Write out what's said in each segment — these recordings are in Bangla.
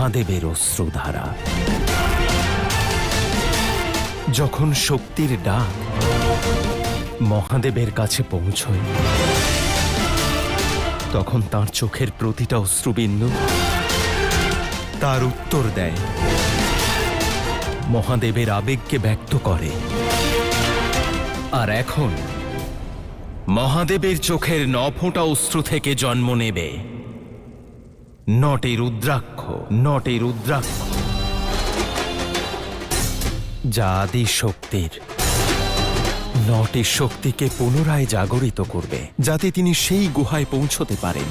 মহাদেবের অশ্রুধারা। যখন শক্তির ডাক মহাদেবের কাছে পৌঁছয়, তখন তার চোখের প্রতিটা অশ্রুবিন্দু তার উত্তর দেয়, মহাদেবের আবেগকে ব্যক্ত করে। আর এখন মহাদেবের চোখের 9 ফোঁটা অশ্রু থেকে জন্ম নেবে 9টি রুদ্রাক্ষ, 9টি রুদ্রাক্ষ, যা আদি শক্তির 9টি শক্তিকে পুনরায় জাগরিত করবে, যাতে তিনি সেই গুহায় পৌঁছতে পারেন।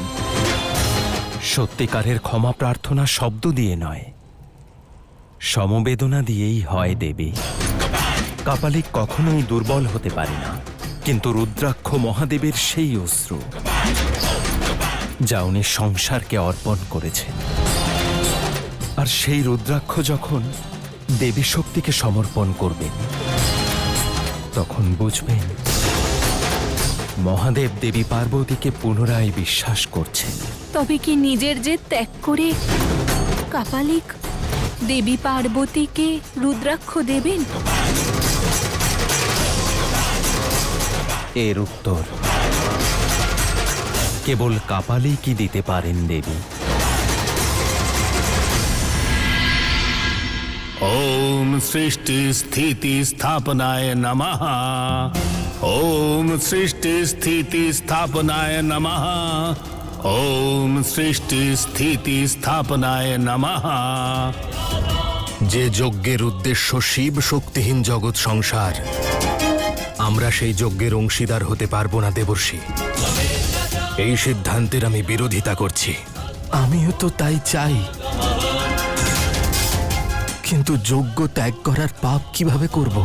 সত্যিকারের ক্ষমা প্রার্থনা শব্দ দিয়ে নয়, সমবেদনা দিয়েই হয় দেবী। কাপালিক কখনোই দুর্বল হতে পারে না, কিন্তু রুদ্রাক্ষ মহাদেবের সেই অশ্রু যা উনি সংসারকে অর্পণ করেছেন। আর সেই রুদ্রাক্ষ যখন দেবী শক্তিকে সমর্পণ করবেন, তখন বুঝবেন মহাদেব দেবী পার্বতীকে পুনরায় বিশ্বাস করছেন। তবে কি নিজের যে ত্যাগ করে কাপালিক দেবী পার্বতীকে রুদ্রাক্ষ দেবেন? এর উত্তর কেবল কাপালিকই দিতে পারেন দেবী। ओम सृष्टि स्थिति स्थापनाय नमः। ओम सृष्टि स्थिति स्थापनाय नमः। ओम सृष्टि स्थिति स्थापनाय नमः। যে যজ্ঞের উদ্দেশ্য শিব শক্তিহীন জগৎ সংসার, আমরা সেই যজ্ঞের অংশীদার হতে পারবো না দেবর্ষি। এই সিদ্ধান্তের আমি বিরোধিতা করছি। আমিও তো তাই চাই, কিন্তু যজ্ঞ ত্যাগ করার পাপ কিভাবে করব?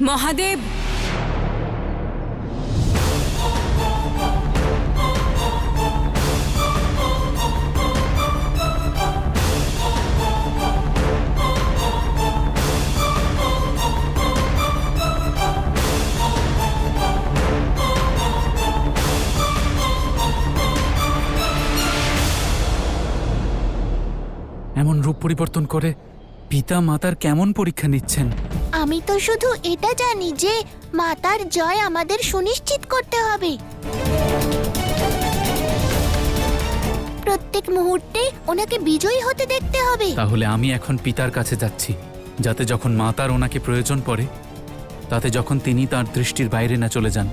মহাদেব, এমন রূপ পরিবর্তন করে পিতা মাতার কেমন পরীক্ষা নিচ্ছেন? আমি তো শুধু এটা জানি যে মাতার জয় আমাদের সুনিশ্চিত করতে হবে। প্রত্যেক মুহূর্তে ওনাকে বিজয়ী হতে দেখতে হবে। তাহলে আমি এখন পিতার কাছে যাচ্ছি, যাতে যখন মাতার ওনাকে প্রয়োজন পড়ে, তাতে যখন তিনি তার দৃষ্টির বাইরে না চলে যান।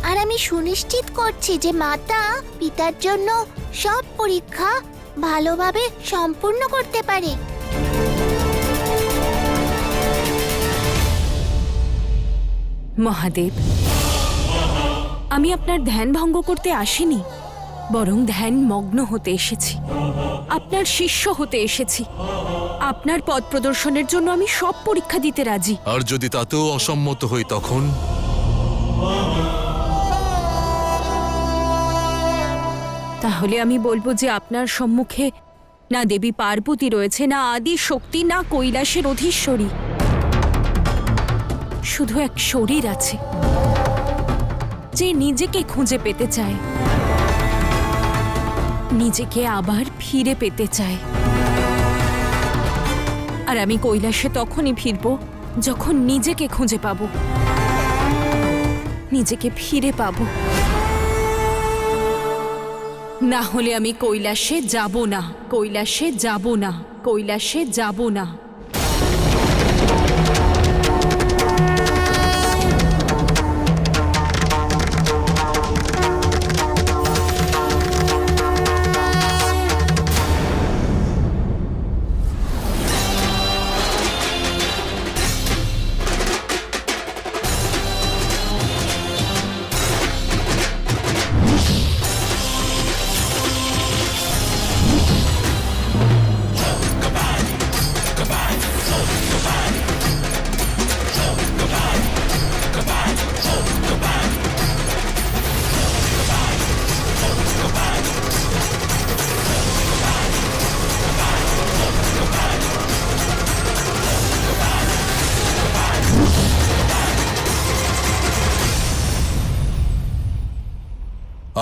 আর আমি সুনিশ্চিত করছি যে মাতা পিতার জন্য সব পরীক্ষা ভালোভাবে সম্পূর্ণ করতে পারে। মহাদেব, আমি আপনার ধ্যান ভঙ্গ করতে আসিনি, বরং ধ্যান মগ্ন হতে এসেছি। আপনার শিষ্য হতে এসেছি। আপনার পথ প্রদর্শনের জন্য আমি সব পরীক্ষা দিতে রাজি। আর যদি তাতেও অসম্মত হই তখন? তাহলে আমি বলবো যে আপনার সম্মুখে না দেবী পার্বতী রয়েছে, না আদি শক্তি, না কৈলাসের অধীশ্বরী। শুধু এক শরীর আছে যে নিজেকে খুঁজে পেতে চায়, নিজেকে আবার ফিরে পেতে চায়। আর আমি কৈলাসে তখনই ফিরব যখন নিজেকে খুঁজে পাবো, নিজেকে ফিরে পাবো। না হলে আমি কৈলাসে যাব না, কৈলাসে যাব না, কৈলাসে যাব না।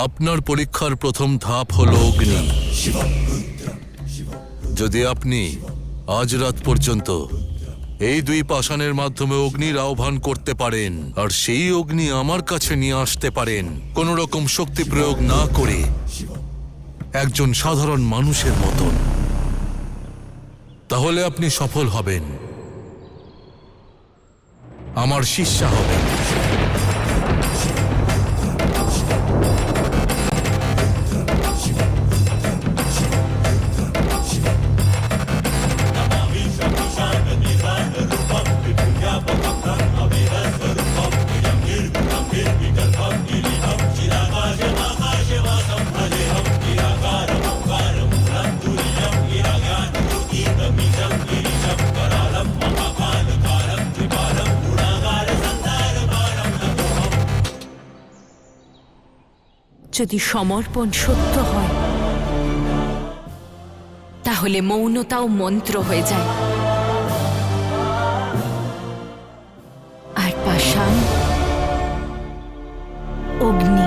আপনার পরীক্ষার প্রথম ধাপ হল অগ্নি। যদি আপনি আজ রাত পর্যন্ত এই দুই পাষাণের মাধ্যমে অগ্নির আহ্বান করতে পারেন আর সেই অগ্নি আমার কাছে নিয়ে আসতে পারেন কোনো রকম শক্তি প্রয়োগ না করে, একজন সাধারণ মানুষের মতন, তাহলে আপনি সফল হবেন, আমার শিষ্যা হবেন। যদি সমর্পণ সত্য হয় তাহলে মৌনতাও মন্ত্র হয়ে যায়, আর পাষাণ অগ্নি।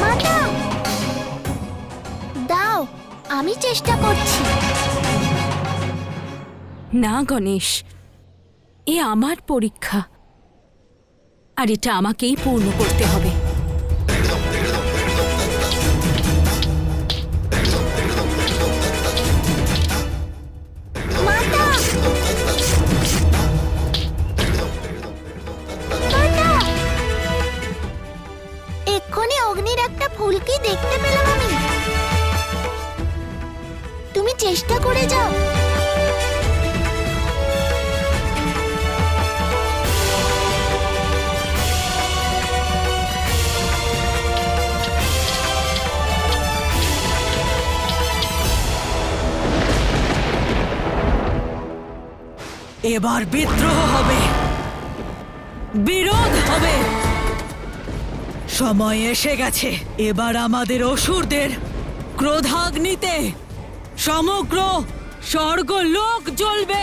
মাতা, দাও, আমি চেষ্টা করছি। না গণেশ, এ আমার পরীক্ষা, আর এটা আমাকেই পূর্ণ করতে হবে। মাতা, মাতা, এক্ষুনি অগ্নির একটা ফুলকি দেখতে পেলাম আমি। তুমি চেষ্টা করে যাও। এবার বিদ্রোহ হবে, বিরোধ হবে। সময় এসে গেছে, এবার আমাদের অসুরদের ক্রোধাগ্নিতে সমগ্র স্বর্গলোক জ্বলবে।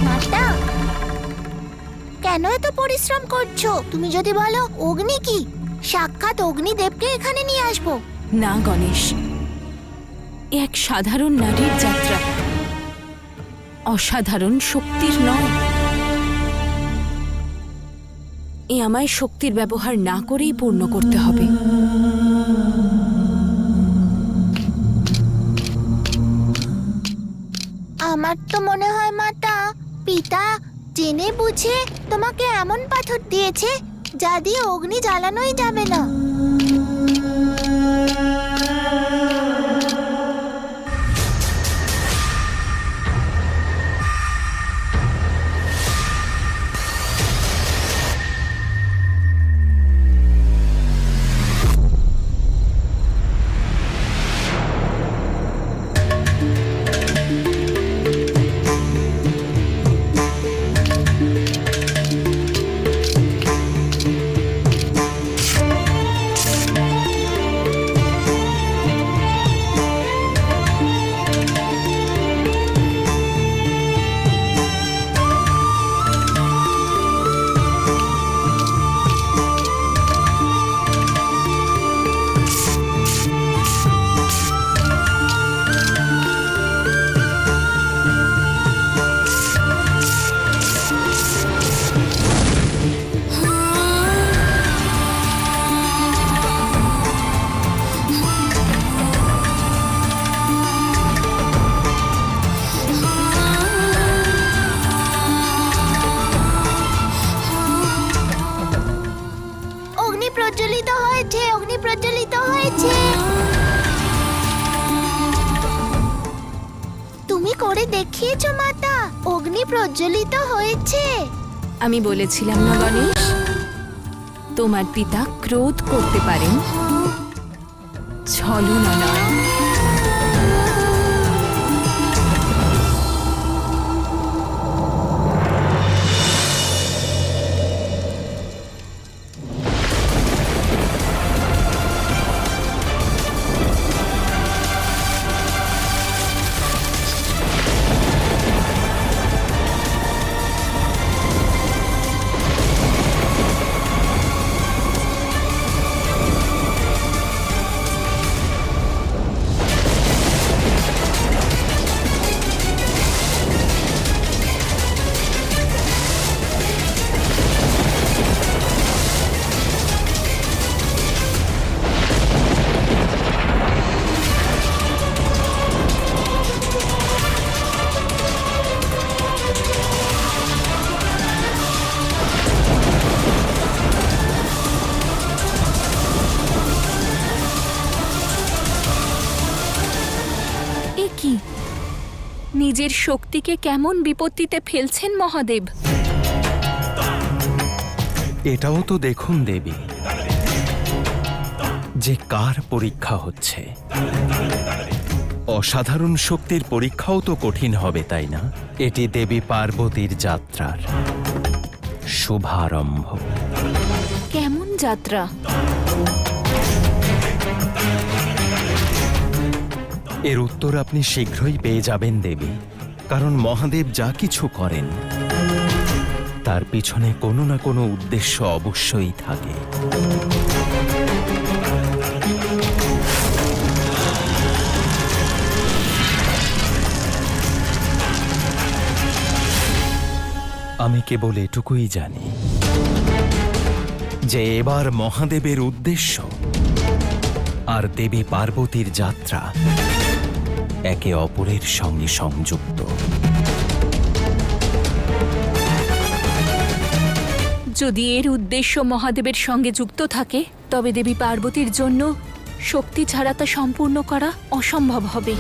মাতা, কেন এত পরিশ্রম করছো? তুমি যদি বলো অগ্নি কি, সাক্ষাৎ অগ্নিদেবকে এখানে নিয়ে আসবো। না গণেশ, এ এক সাধারণ নারীর যাত্রা, অসাধারণ শক্তির নয়। এ আমায় শক্তির ব্যবহার না করেই পূর্ণ করতে হবে। আমার তো মনে হয় মাতা, পিতা জেনে বুঝে তোমাকে এমন পাথর দিয়েছে যা দিয়ে অগ্নি জ্বালানোই যাবে না। অগ্নি প্রজ্বলিত হয়েছে। আমি বলেছিলাম না গণেশ, তোমার পিতা ক্রোধ করতে পারেন, ছলনা নয়। এ কি, নিজের শক্তিকে কেমন বিপত্তিতে ফেলছেন মহাদেব? এটাও তো দেখুন দেবী, যে কার পরীক্ষা হচ্ছে। অসাধারণ শক্তির পরীক্ষাও তো কঠিন হবে, তাই না? এটি দেবী পার্বতীর যাত্রার শুভারম্ভ। কেমন যাত্রা? এর উত্তর আপনি শীঘ্রই পেয়ে যাবেন দেবী, কারণ মহাদেব যা কিছু করেন তার পিছনে কোনো না কোনো উদ্দেশ্য অবশ্যই থাকে। আমি কেবল এটুকুই জানি যে এবার মহাদেবের উদ্দেশ্য আর দেবী পার্বতীর যাত্রা একে অপরের সঙ্গে সংযুক্ত। যদি এর উদ্দেশ্য মহাদেবের সঙ্গে যুক্ত থাকে, তবে দেবী পার্বতীর জন্য শক্তি ছাড়া তা সম্পূর্ণ করা অসম্ভব হবে।